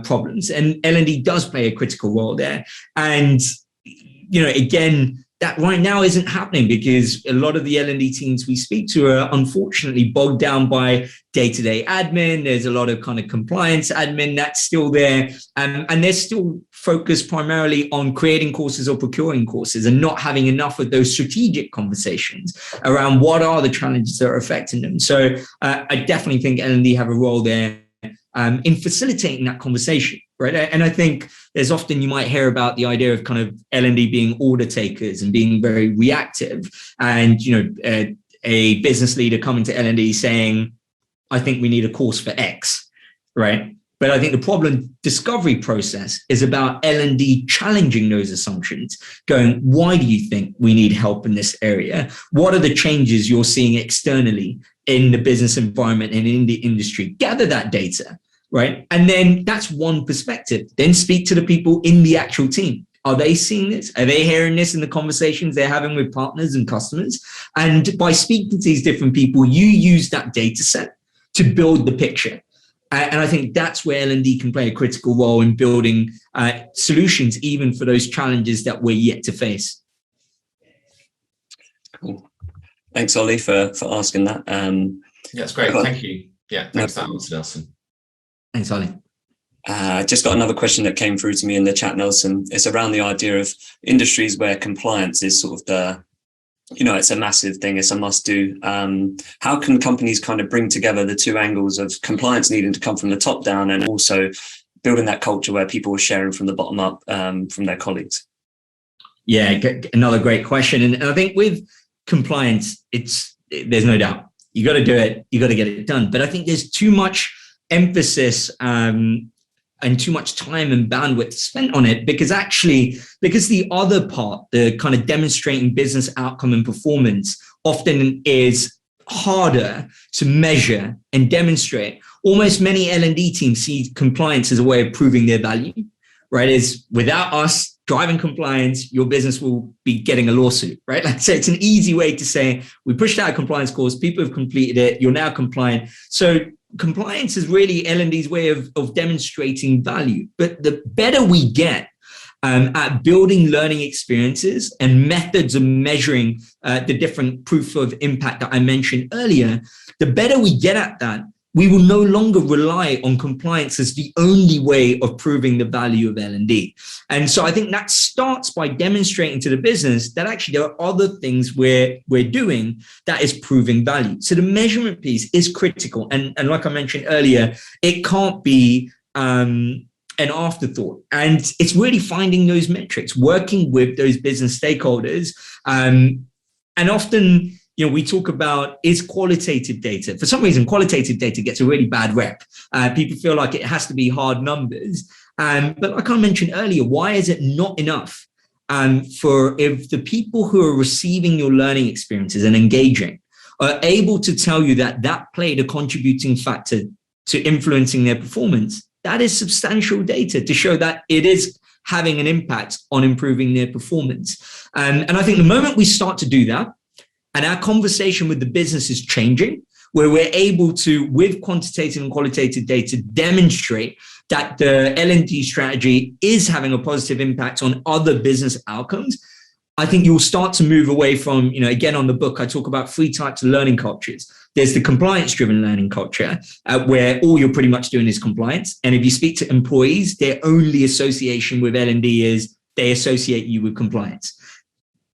problems. And L&D does play a critical role there. And, again, that right now isn't happening because a lot of the L&D teams we speak to are unfortunately bogged down by day-to-day admin. There's a lot of kind of compliance admin that's still there. And they're still focused primarily on creating courses or procuring courses and not having enough of those strategic conversations around what are the challenges that are affecting them. So I definitely think L&D have a role there in facilitating that conversation, right? And I think there's often you might hear about the idea of kind of L&D being order takers and being very reactive, and a business leader coming to L&D saying, "I think we need a course for X," right? But I think the problem discovery process is about L&D challenging those assumptions, going, "Why do you think we need help in this area? What are the changes you're seeing externally in the business environment and in the industry?" Gather that data, right? And then that's one perspective. Then speak to the people in the actual team. Are they seeing this? Are they hearing this in the conversations they're having with partners and customers? And by speaking to these different people, you use that data set to build the picture. And I think that's where L&D can play a critical role in building solutions, even for those challenges that we're yet to face. Cool. Thanks, Ollie, for asking that. Yeah, that's great. Thank you. Yeah, thanks for that answer, Nelson. Thanks, Ollie. Just got another question that came through to me in the chat, Nelson. It's around the idea of industries where compliance is sort of it's a massive thing. It's a must do. How can companies kind of bring together the two angles of compliance needing to come from the top down and also building that culture where people are sharing from the bottom up from their colleagues? Yeah, another great question. And I think with compliance, there's no doubt you got to do it. You got to get it done. But I think there's too much emphasis and too much time and bandwidth spent on it because the other part, the kind of demonstrating business outcome and performance, often is harder to measure and demonstrate. Almost many L&D teams see compliance as a way of proving their value, right? Is without us driving compliance, your business will be getting a lawsuit, right? So it's an easy way to say, we pushed out a compliance course, people have completed it, you're now compliant. So compliance is really L&D's way of demonstrating value. But the better we get at building learning experiences and methods of measuring the different proof of impact that I mentioned earlier, the better we get at that, we will no longer rely on compliance as the only way of proving the value of L&D. And so I think that starts by demonstrating to the business that actually there are other things we're doing that is proving value. So the measurement piece is critical. And like I mentioned earlier, it can't be an afterthought. And it's really finding those metrics, working with those business stakeholders. And often, we talk about is qualitative data. For some reason, qualitative data gets a really bad rep. People feel like it has to be hard numbers. But like I mentioned earlier, why is it not enough for if the people who are receiving your learning experiences and engaging are able to tell you that played a contributing factor to influencing their performance, that is substantial data to show that it is having an impact on improving their performance. And I think the moment we start to do that, and our conversation with the business is changing, where we're able to, with quantitative and qualitative data, demonstrate that the L&D strategy is having a positive impact on other business outcomes, I think you'll start to move away from, again, on the book, I talk about 3 types of learning cultures. There's the compliance-driven learning culture, where all you're pretty much doing is compliance. And if you speak to employees, their only association with L&D is they associate you with compliance.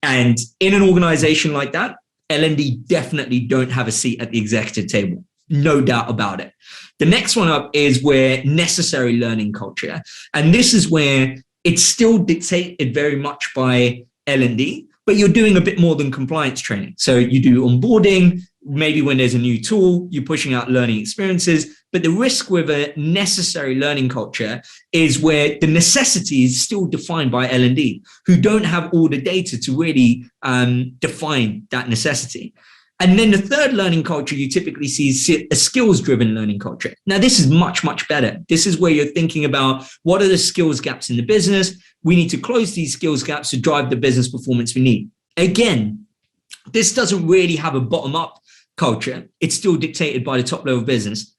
And in an organization like that, L&D definitely don't have a seat at the executive table. No doubt about it. The next one up is where necessary learning culture. And this is where it's still dictated very much by L&D, but you're doing a bit more than compliance training. So you do onboarding, maybe when there's a new tool, you're pushing out learning experiences. But the risk with a necessary learning culture is where the necessity is still defined by L&D, who don't have all the data to really define that necessity. And then the third learning culture you typically see is a skills-driven learning culture. Now, this is much, much better. This is where you're thinking about what are the skills gaps in the business. We need to close these skills gaps to drive the business performance we need. Again, this doesn't really have a bottom-up culture. It's still dictated by the top level of business.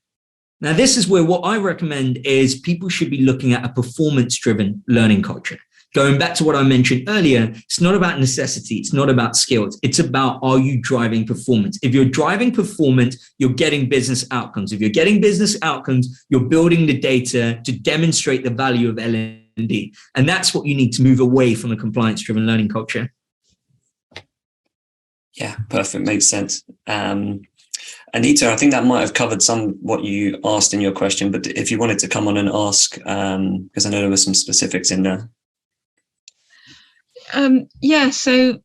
Now, this is where what I recommend is people should be looking at a performance-driven learning culture. Going back to what I mentioned earlier, it's not about necessity. It's not about skills. It's about, are you driving performance? If you're driving performance, you're getting business outcomes. If you're getting business outcomes, you're building the data to demonstrate the value of L&D. And that's what you need to move away from a compliance-driven learning culture. Yeah, perfect. Makes sense. Anita, I think that might have covered some what you asked in your question, but if you wanted to come on and ask, because I know there were some specifics in there. So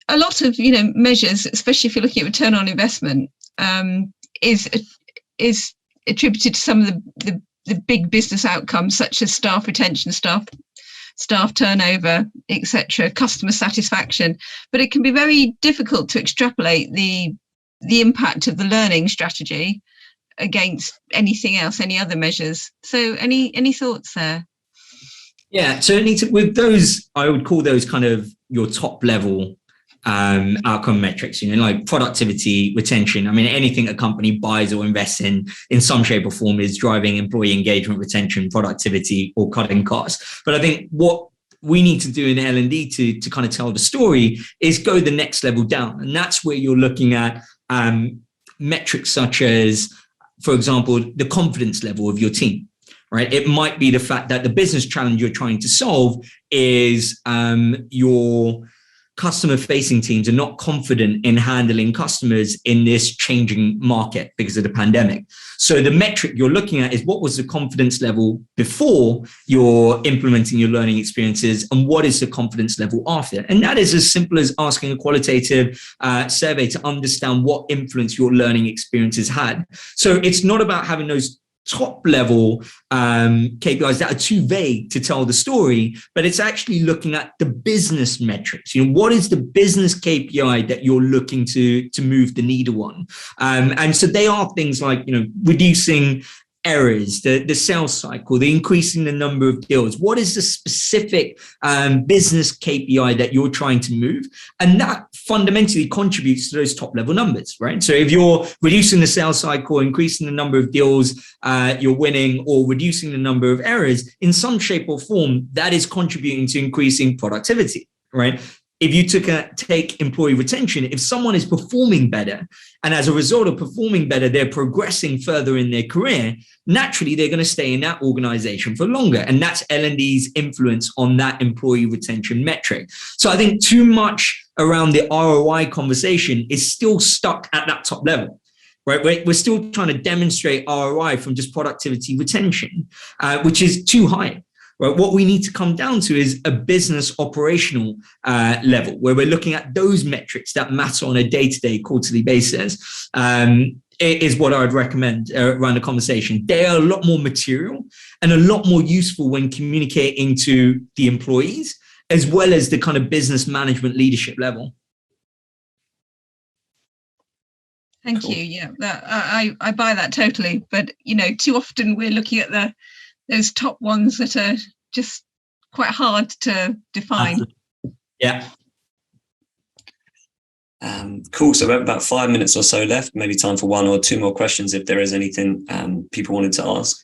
a lot of measures, especially if you're looking at return on investment, is attributed to some of the big business outcomes, such as staff retention, staff turnover, etc., customer satisfaction. But it can be very difficult to extrapolate the impact of the learning strategy against anything else, any other measures. So any thoughts there? Yeah, so with those, I would call those kind of your top level outcome metrics, like productivity, retention. I mean, anything a company buys or invests in some shape or form is driving employee engagement, retention, productivity, or cutting costs. But I think what we need to do in L&D to kind of tell the story is go the next level down. And that's where you're looking at metrics such as, for example, the confidence level of your team. Right? It might be the fact that the business challenge you're trying to solve is your customer-facing teams are not confident in handling customers in this changing market because of the pandemic. So the metric you're looking at is what was the confidence level before you're implementing your learning experiences, and what is the confidence level after? And that is as simple as asking a qualitative survey to understand what influence your learning experiences had. So it's not about having those top level KPIs that are too vague to tell the story, but it's actually looking at the business metrics. What is the business KPI that you're looking to move the needle on? And so they are things like, reducing errors, the sales cycle, the increasing the number of deals. What is the specific business KPI that you're trying to move? And that fundamentally contributes to those top level numbers, right? So if you're reducing the sales cycle, increasing the number of deals you're winning, or reducing the number of errors, in some shape or form, that is contributing to increasing productivity, right? If you take employee retention, if someone is performing better, and as a result of performing better, they're progressing further in their career, naturally, they're going to stay in that organization for longer. And that's L&D's influence on that employee retention metric. So I think too much around the ROI conversation is still stuck at that top level. Right, we're still trying to demonstrate ROI from just productivity retention, which is too high. Right, what we need to come down to is a business operational level, where we're looking at those metrics that matter on a day-to-day, quarterly basis. Is what I would recommend around the conversation. They are a lot more material and a lot more useful when communicating to the employees, as well as the kind of business management leadership level. Thank you. Yeah, I buy that totally. But too often we're looking at those top ones that are just quite hard to define. Yeah. Cool. So we have about 5 minutes or so left, maybe time for one or two more questions if there is anything people wanted to ask.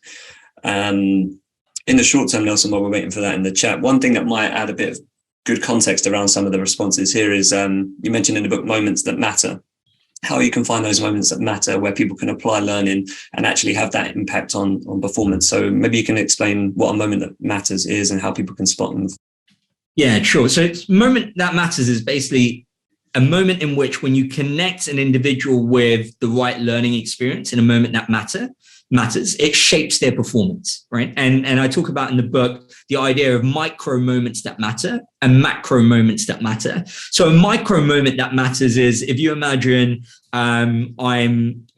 In the short term, Nelson, while we're waiting for that in the chat, one thing that might add a bit of good context around some of the responses here is you mentioned in the book moments that matter. How you can find those moments that matter, where people can apply learning and actually have that impact on performance. So maybe you can explain what a moment that matters is and how people can spot them. Yeah, sure. So moment that matters is basically a moment in which, when you connect an individual with the right learning experience in a moment that matters, it shapes their performance, right? And I talk about in the book the idea of micro moments that matter and macro moments that matter. So a micro moment that matters is, if you imagine I'm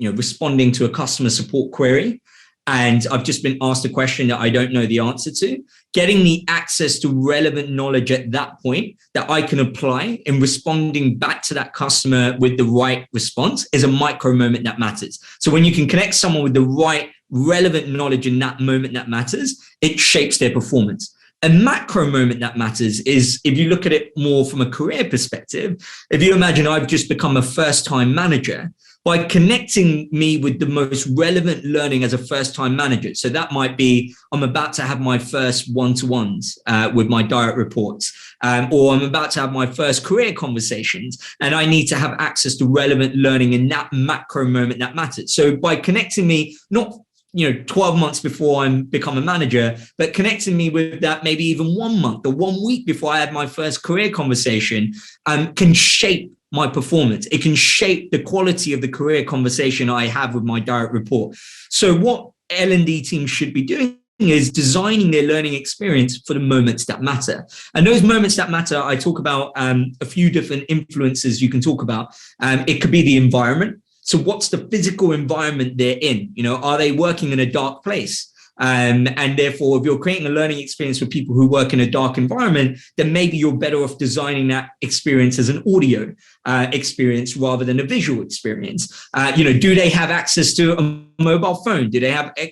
responding to a customer support query, and I've just been asked a question that I don't know the answer to, getting the access to relevant knowledge at that point that I can apply in responding back to that customer with the right response is a micro moment that matters. So when you can connect someone with the right relevant knowledge in that moment that matters, it shapes their performance. A macro moment that matters is if you look at it more from a career perspective. If you imagine I've just become a first-time manager, by connecting me with the most relevant learning as a first-time manager. So that might be, I'm about to have my first one-to-ones with my direct reports, or I'm about to have my first career conversations, and I need to have access to relevant learning in that macro moment that matters. So by connecting me, not 12 months before I become a manager, but connecting me with that maybe even 1 month or 1 week before I had my first career conversation, can shape my performance. It can shape the quality of the career conversation I have with my direct report. So what L&D teams should be doing is designing their learning experience for the moments that matter. And those moments that matter, I talk about a few different influences you can talk about. It could be the environment. So what's the physical environment they're in? Are they working in a dark place? And therefore, if you're creating a learning experience for people who work in a dark environment, then maybe you're better off designing that experience as an audio experience rather than a visual experience. Do they have access to a mobile phone?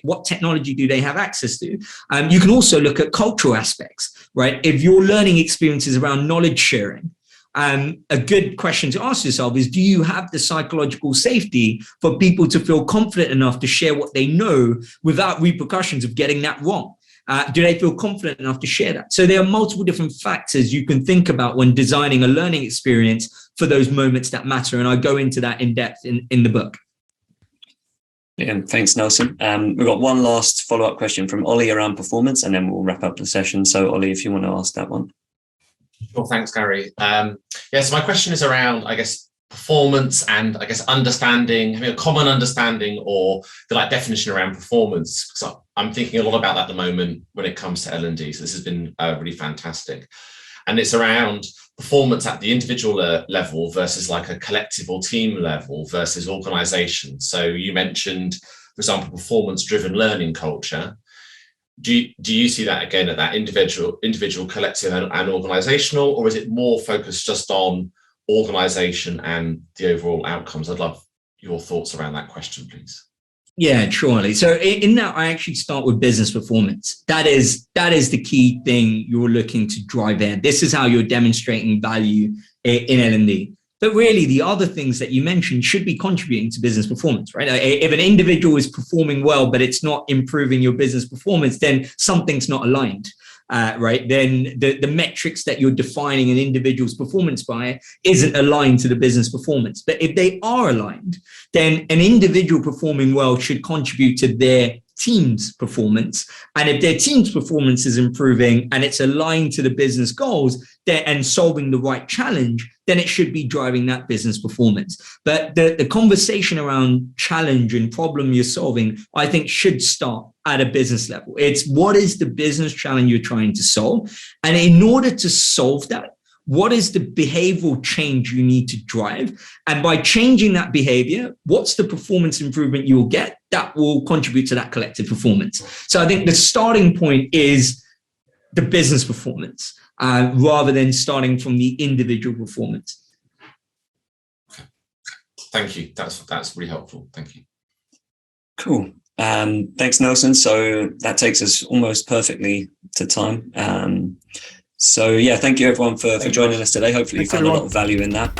What technology do they have access to? You can also look at cultural aspects, right? If your learning experience is around knowledge sharing, a good question to ask yourself is, do you have the psychological safety for people to feel confident enough to share what they know without repercussions of getting that wrong? Do they feel confident enough to share that? So there are multiple different factors you can think about when designing a learning experience for those moments that matter. And I go into that in depth in the book. Yeah, thanks, Nelson. We've got one last follow-up question from Ollie around performance, and then we'll wrap up the session. So Ollie, if you want to ask that one. Sure, thanks, Gary. So my question is around, performance and understanding, having a common understanding or the definition around performance. So I'm thinking a lot about that at the moment when it comes to L&D. So this has been really fantastic. And it's around performance at the individual level versus a collective or team level versus organization. So you mentioned, for example, performance-driven learning culture. Do you see that again at that individual, collective and organizational, or is it more focused just on organization and the overall outcomes? I'd love your thoughts around that question, please. Yeah, surely. So in that, I actually start with business performance. That is the key thing you're looking to drive in. This is how you're demonstrating value in L&D. But really, the other things that you mentioned should be contributing to business performance, right? If an individual is performing well, but it's not improving your business performance, then something's not aligned, right? Then the metrics that you're defining an individual's performance by isn't aligned to the business performance. But if they are aligned, then an individual performing well should contribute to their team's performance. And if their team's performance is improving and it's aligned to the business goals and solving the right challenge, then it should be driving that business performance. But the conversation around challenge and problem you're solving, I think, should start at a business level. It's what is the business challenge you're trying to solve? And in order to solve that, what is the behavioral change you need to drive? And by changing that behavior, what's the performance improvement you will get that will contribute to that collective performance? So I think the starting point is the business performance rather than starting from the individual performance. Thank you. That's really helpful. Thank you. Cool. Thanks, Nelson. So that takes us almost perfectly to time. So yeah, thank you everyone for joining us today. Hopefully you found a lot of value in that.